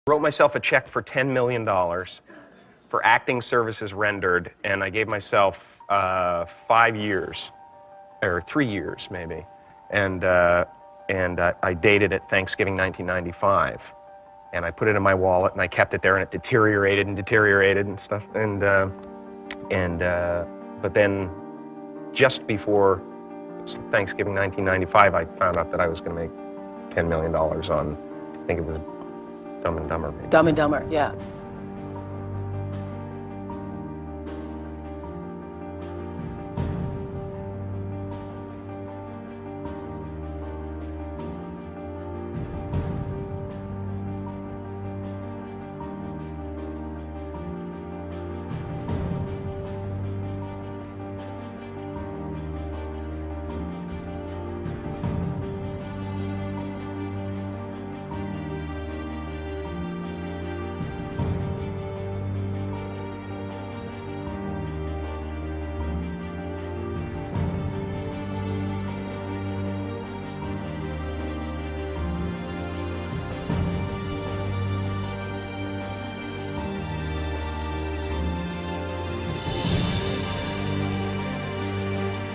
Wrote myself a check for $10 million for acting services rendered, and I gave myself 5 years, or 3 years maybe, and I dated it Thanksgiving 1995, and I put it in my wallet and I kept it there, and it deteriorated and stuff, but then just before Thanksgiving 1995, I found out that I was going to make $10 million on, I think it was Dumb and Dumber, maybe. Dumb and Dumber, yeah.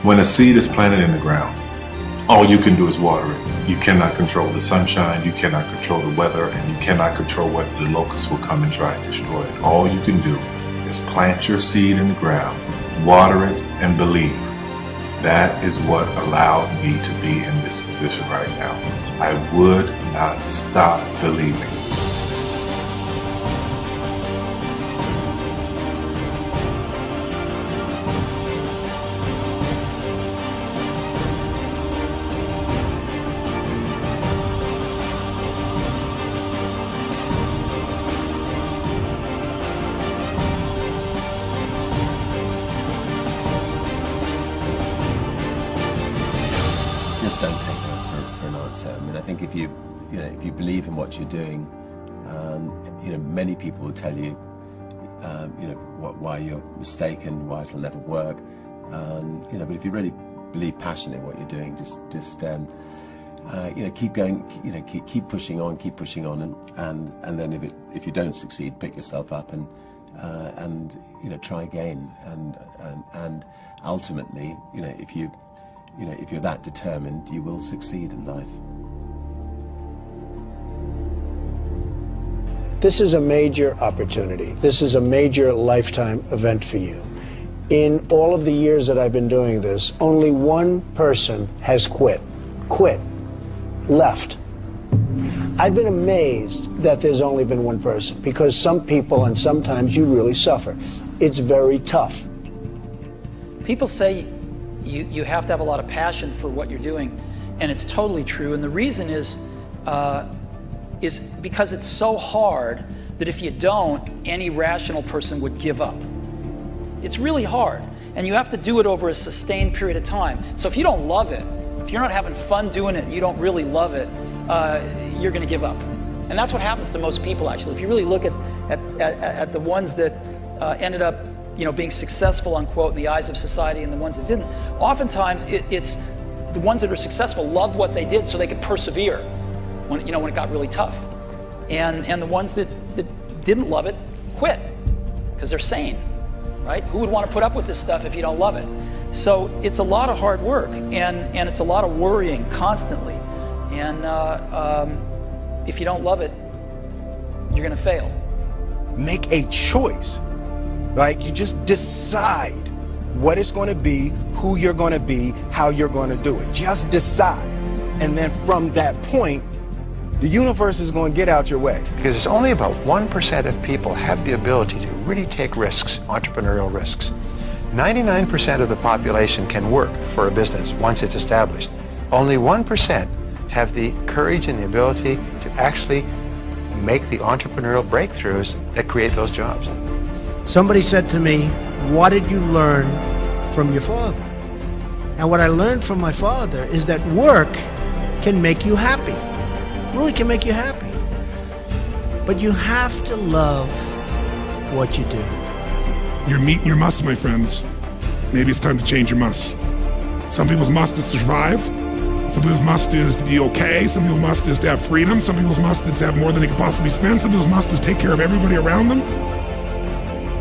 When a seed is planted in the ground, all you can do is water it. You cannot control the sunshine, you cannot control the weather, and you cannot control whether the locusts will come and try and destroy it. All you can do is plant your seed in the ground, water it, and believe. That is what allowed me to be in this position right now. I would not stop believing. Just don't take that for an answer. I mean, I think if you believe in what you're doing, many people will tell you, why you're mistaken, why it'll never work. But if you really believe passionately in what you're doing, just keep going, keep pushing on, and then if you don't succeed, pick yourself up and try again, and ultimately, if you're that determined, you will succeed in life. This is a major opportunity. This is a major lifetime event for you. In all of the years that I've been doing this, only one person has quit, left. I've been amazed that there's only been one person, because some people, and sometimes you really suffer. It's very tough. People say you have to have a lot of passion for what you're doing, and it's totally true. And the reason is because it's so hard that if you don't, any rational person would give up. It's really hard, and you have to do it over a sustained period of time. So if you don't love it, if you're not having fun doing it, and you don't really love it, you're going to give up. And that's what happens to most people, actually. If you really look at the ones that ended up being successful, unquote, in the eyes of society, and the ones that didn't, oftentimes it's the ones that are successful loved what they did so they could persevere when it got really tough. And the ones that didn't love it quit because they're sane, right? Who would want to put up with this stuff if you don't love it? So it's a lot of hard work, and it's a lot of worrying constantly. And if you don't love it, you're going to fail. Make a choice. Like, you just decide what it's going to be, who you're going to be, how you're going to do it. Just decide. And then from that point, the universe is going to get out your way. Because it's only about 1% of people have the ability to really take risks, entrepreneurial risks. 99% of the population can work for a business once it's established. Only 1% have the courage and the ability to actually make the entrepreneurial breakthroughs that create those jobs. Somebody said to me, what did you learn from your father? And what I learned from my father is that work can make you happy. Really can make you happy. But you have to love what you do. You're meeting your must, my friends. Maybe it's time to change your must. Some people's must is survive. Some people's must is to be okay. Some people's must is to have freedom. Some people's must is to have more than they could possibly spend. Some people's must is take care of everybody around them.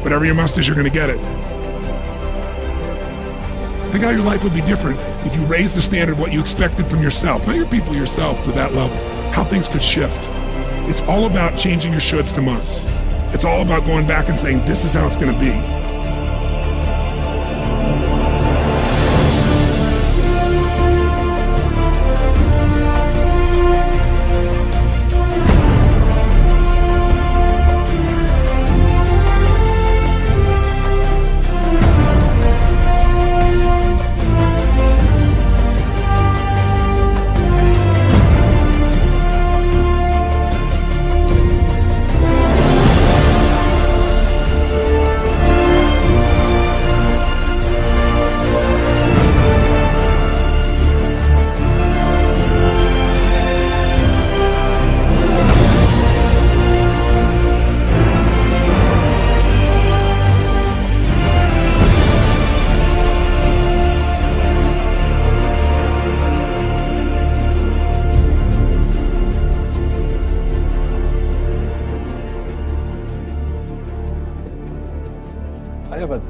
Whatever your must is, you're going to get it. Think how your life would be different if you raised the standard of what you expected from yourself, not your people, yourself, to that level. How things could shift. It's all about changing your shoulds to musts. It's all about going back and saying, this is how it's going to be.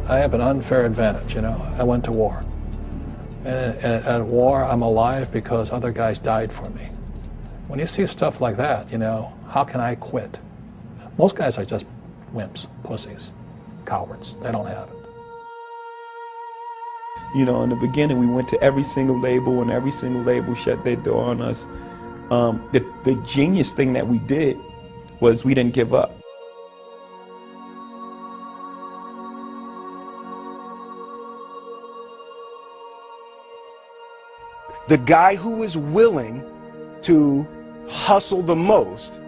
I have an unfair advantage, you know. I went to war. And at war, I'm alive because other guys died for me. When you see stuff like that, you know, how can I quit? Most guys are just wimps, pussies, cowards. They don't have it. You know, in the beginning, we went to every single label, and every single label shut their door on us. The genius thing that we did was we didn't give up. The guy who is willing to hustle the most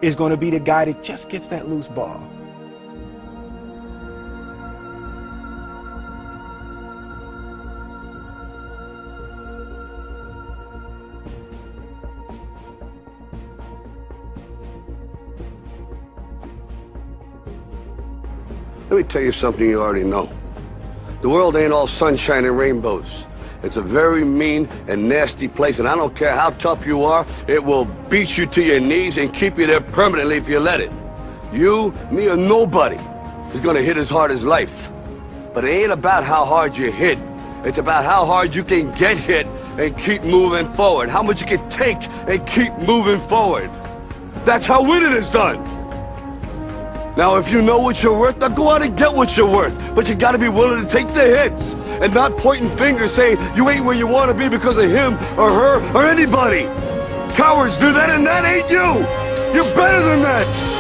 is going to be the guy that just gets that loose ball. Let me tell you something you already know. The world ain't all sunshine and rainbows. It's a very mean and nasty place, and I don't care how tough you are, it will beat you to your knees and keep you there permanently if you let it. You, me, or nobody is gonna hit as hard as life. But it ain't about how hard you hit. It's about how hard you can get hit and keep moving forward. How much you can take and keep moving forward. That's how winning is done. Now, if you know what you're worth, now go out and get what you're worth. But you gotta be willing to take the hits and not pointing fingers saying you ain't where you want to be because of him or her or anybody. Cowards do that, and that ain't you. You're better than that.